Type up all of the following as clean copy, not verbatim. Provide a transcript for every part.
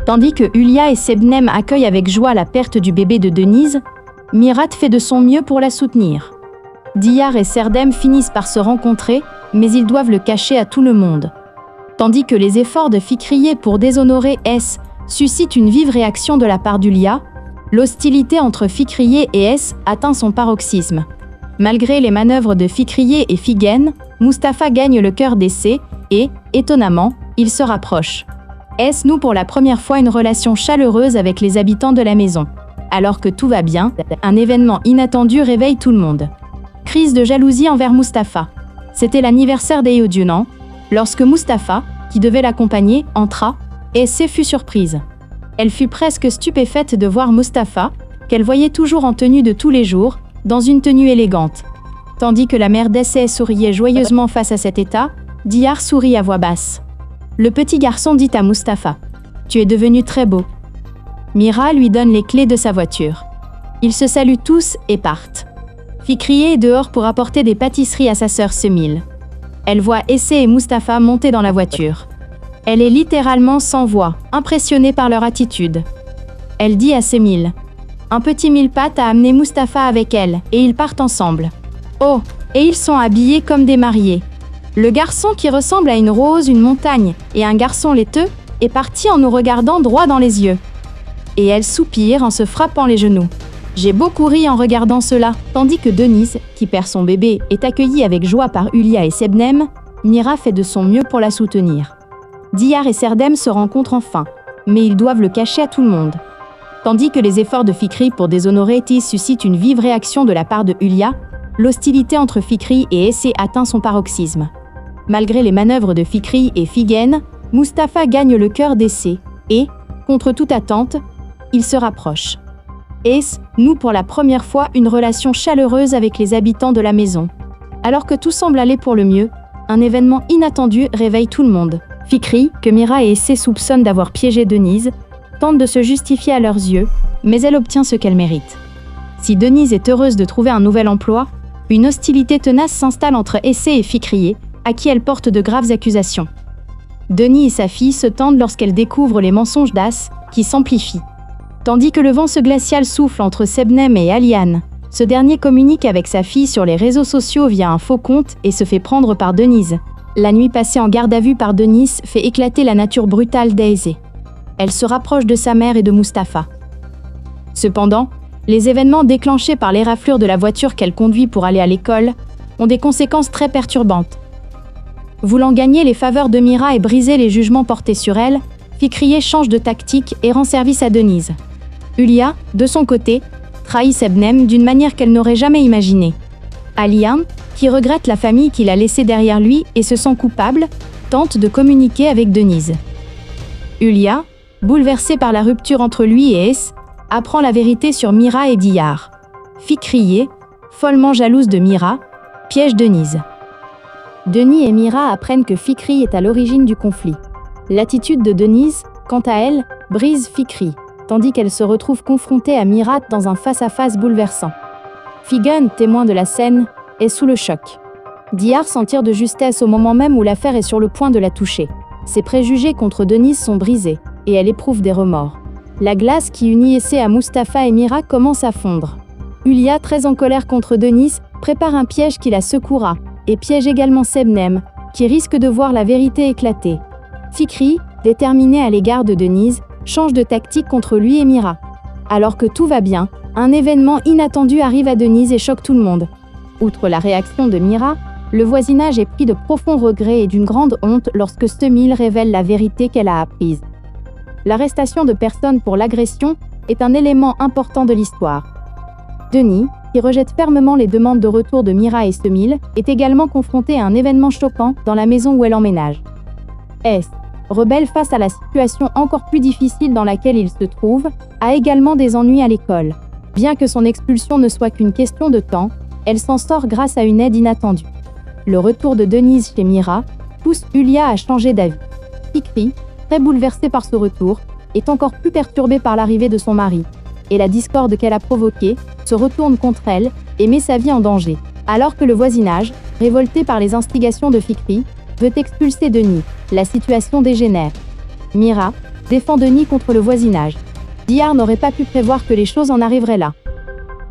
Tandis que Hulia et Sebnem accueillent avec joie la perte du bébé de Denise, Mirat fait de son mieux pour la soutenir. Diyar et Serdem finissent par se rencontrer, mais ils doivent le cacher à tout le monde. Tandis que les efforts de Fikriye pour déshonorer S suscitent une vive réaction de la part d'Hulia, l'hostilité entre Fikriye et S atteint son paroxysme. Malgré les manœuvres de Fikriye et Figen, Mustapha gagne le cœur d'Essé et, étonnamment, il se rapproche. S noue pour la première fois une relation chaleureuse avec les habitants de la maison. Alors que tout va bien, un événement inattendu réveille tout le monde. Crise de jalousie envers Mustapha. C'était l'anniversaire d'Eyodunan. Lorsque Mustapha, qui devait l'accompagner, entra, Essé fut surprise. Elle fut presque stupéfaite de voir Mustapha, qu'elle voyait toujours en tenue de tous les jours, dans une tenue élégante. Tandis que la mère d'Essé souriait joyeusement face à cet état, Diyar sourit à voix basse. Le petit garçon dit à Mustapha : « Tu es devenu très beau. » Mira lui donne les clés de sa voiture. Ils se saluent tous et partent. Fikriye est dehors pour apporter des pâtisseries à sa sœur Semil. Elle voit Essé et Mustapha monter dans la voiture. Elle est littéralement sans voix, impressionnée par leur attitude. Elle dit à Semil : « Un petit mille-pattes a amené Mustapha avec elle, et ils partent ensemble. Oh, et ils sont habillés comme des mariés. Le garçon qui ressemble à une rose, une montagne, et un garçon laiteux, est parti en nous regardant droit dans les yeux. » Et elle soupire en se frappant les genoux. J'ai beaucoup ri en regardant cela, tandis que Denise, qui perd son bébé, est accueillie avec joie par Hulia et Sebnem. Mira fait de son mieux pour la soutenir. Diyar et Serdem se rencontrent enfin, mais ils doivent le cacher à tout le monde. Tandis que les efforts de Fikri pour déshonorer Tis suscitent une vive réaction de la part de Hulia, l'hostilité entre Fikri et Essé atteint son paroxysme. Malgré les manœuvres de Fikri et Figen, Mustapha gagne le cœur d'Essé et, contre toute attente, il se rapproche. Ess noue pour la première fois une relation chaleureuse avec les habitants de la maison. Alors que tout semble aller pour le mieux, un événement inattendu réveille tout le monde. Fikri, que Mira et Essé soupçonnent d'avoir piégé Denise, tente de se justifier à leurs yeux, mais elle obtient ce qu'elle mérite. Si Denise est heureuse de trouver un nouvel emploi, une hostilité tenace s'installe entre Essé et Fikriye, à qui elle porte de graves accusations. Denis et sa fille se tendent lorsqu'elle découvre les mensonges d'As, qui s'amplifient. Tandis que le vent glacial souffle entre Sebnem et Aliane, ce dernier communique avec sa fille sur les réseaux sociaux via un faux compte et se fait prendre par Denise. La nuit passée en garde à vue par Denise fait éclater la nature brutale d'Essé. Elle se rapproche de sa mère et de Mustapha. Cependant, les événements déclenchés par l'éraflure de la voiture qu'elle conduit pour aller à l'école ont des conséquences très perturbantes. Voulant gagner les faveurs de Mira et briser les jugements portés sur elle, Fikriye change de tactique et rend service à Denise. Hulia, de son côté, trahit Sebnem d'une manière qu'elle n'aurait jamais imaginée. Aliane, qui regrette la famille qu'il a laissée derrière lui et se sent coupable, tente de communiquer avec Denise. Hulia, bouleversée par la rupture entre lui et Ess, apprend la vérité sur Mira et Diyar. Fikriye, follement jalouse de Mira, piège Denise. Denis et Mira apprennent que Fikri est à l'origine du conflit. L'attitude de Denise, quant à elle, brise Fikri, tandis qu'elle se retrouve confrontée à Mirat dans un face-à-face bouleversant. Figen, témoin de la scène, est sous le choc. Diyar s'en tire de justesse au moment même où l'affaire est sur le point de la toucher. Ses préjugés contre Denise sont brisés, et elle éprouve des remords. La glace qui unit Essé à Mustapha et Mira commence à fondre. Hulia, très en colère contre Denise, prépare un piège qui la secouera, et piège également Sebnem, qui risque de voir la vérité éclater. Fikri, déterminé à l'égard de Denise, change de tactique contre lui et Mira. Alors que tout va bien, un événement inattendu arrive à Denise et choque tout le monde. Outre la réaction de Mira, le voisinage est pris de profonds regrets et d'une grande honte lorsque Semil révèle la vérité qu'elle a apprise. L'arrestation de personnes pour l'agression est un élément important de l'histoire. Denis, qui rejette fermement les demandes de retour de Mira et Semil, est également confronté à un événement choquant dans la maison où elle emménage. S, rebelle face à la situation encore plus difficile dans laquelle il se trouve, a également des ennuis à l'école. Bien que son expulsion ne soit qu'une question de temps, elle s'en sort grâce à une aide inattendue. Le retour de Denise chez Mira pousse Hulia à changer d'avis. Fikri, très bouleversée par ce retour, est encore plus perturbée par l'arrivée de son mari, et la discorde qu'elle a provoquée se retourne contre elle et met sa vie en danger. Alors que le voisinage, révolté par les instigations de Fikri, veut expulser Denis, la situation dégénère. Mira, défend Denis contre le voisinage. Dihar n'aurait pas pu prévoir que les choses en arriveraient là.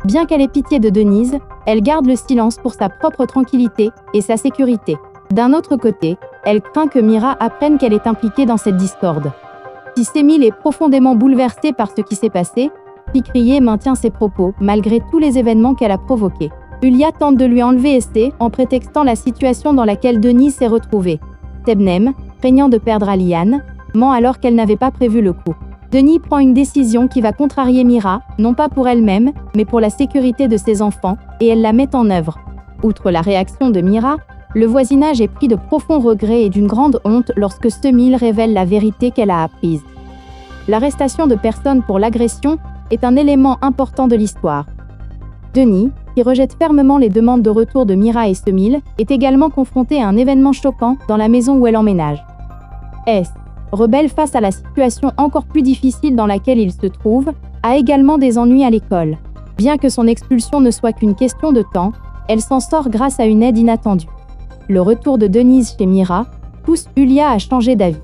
Bien qu'elle ait pitié de Denise, elle garde le silence pour sa propre tranquillité et sa sécurité. D'un autre côté, elle craint que Mira apprenne qu'elle est impliquée dans cette discorde. Si Semil est profondément bouleversée par ce qui s'est passé, Fikriye maintient ses propos malgré tous les événements qu'elle a provoqués. Hülya tente de lui enlever Esté en prétextant la situation dans laquelle Denise s'est retrouvée. Sebnem, craignant de perdre Aliane, ment alors qu'elle n'avait pas prévu le coup. Denis prend une décision qui va contrarier Mira, non pas pour elle-même, mais pour la sécurité de ses enfants, et elle la met en œuvre. Outre la réaction de Mira, le voisinage est pris de profonds regrets et d'une grande honte lorsque Semil révèle la vérité qu'elle a apprise. L'arrestation de personnes pour l'agression est un élément important de l'histoire. Denis, qui rejette fermement les demandes de retour de Mira et Semil, est également confronté à un événement choquant dans la maison où elle emménage. S, rebelle face à la situation encore plus difficile dans laquelle il se trouve, a également des ennuis à l'école. Bien que son expulsion ne soit qu'une question de temps, elle s'en sort grâce à une aide inattendue. Le retour de Denise chez Mira pousse Hülya à changer d'avis.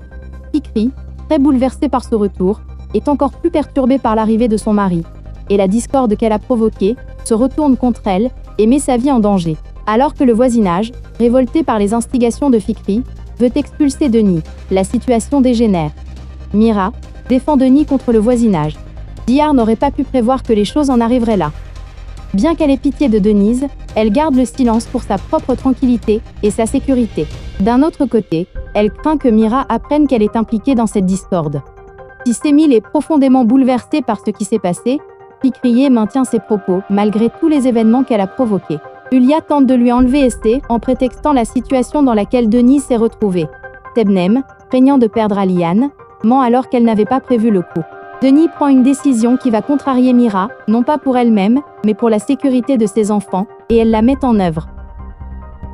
Fikri, très bouleversée par ce retour, est encore plus perturbée par l'arrivée de son mari, et la discorde qu'elle a provoquée se retourne contre elle et met sa vie en danger. Alors que le voisinage, révolté par les instigations de Fikri, veut expulser Denis, la situation dégénère. Mira défend Denis contre le voisinage. Dihar n'aurait pas pu prévoir que les choses en arriveraient là. Bien qu'elle ait pitié de Denise, elle garde le silence pour sa propre tranquillité et sa sécurité. D'un autre côté, elle craint que Mira apprenne qu'elle est impliquée dans cette discorde. Si Semil est profondément bouleversée par ce qui s'est passé, Fikriye maintient ses propos malgré tous les événements qu'elle a provoqués. Hülya tente de lui enlever Esté en prétextant la situation dans laquelle Denis s'est retrouvée. Sebnem, craignant de perdre Aliane, ment alors qu'elle n'avait pas prévu le coup. Denis prend une décision qui va contrarier Mira, non pas pour elle-même, mais pour la sécurité de ses enfants, et elle la met en œuvre.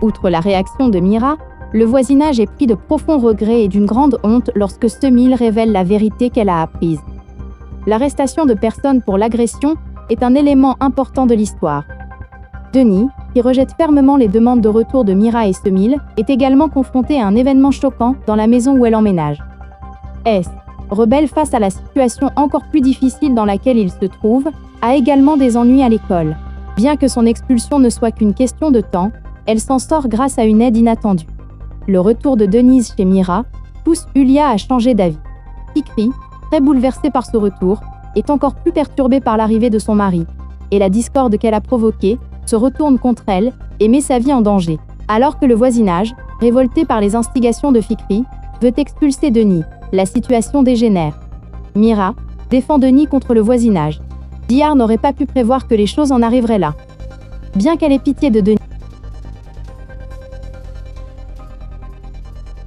Outre la réaction de Mira, le voisinage est pris de profonds regrets et d'une grande honte lorsque Semil révèle la vérité qu'elle a apprise. L'arrestation de personnes pour l'agression est un élément important de l'histoire. Denis, qui rejette fermement les demandes de retour de Mira et Semil, est également confronté à un événement choquant dans la maison où elle emménage. S, rebelle face à la situation encore plus difficile dans laquelle il se trouve, a également des ennuis à l'école. Bien que son expulsion ne soit qu'une question de temps, elle s'en sort grâce à une aide inattendue. Le retour de Denise chez Mira pousse Hülya à changer d'avis. Fikri, très bouleversée par ce retour, est encore plus perturbée par l'arrivée de son mari, et la discorde qu'elle a provoquée se retourne contre elle et met sa vie en danger. Alors que le voisinage, révolté par les instigations de Fikri, veut expulser Denis, la situation dégénère. Mira défend Denis contre le voisinage. Dihar n'aurait pas pu prévoir que les choses en arriveraient là. Bien qu'elle ait pitié de Denis,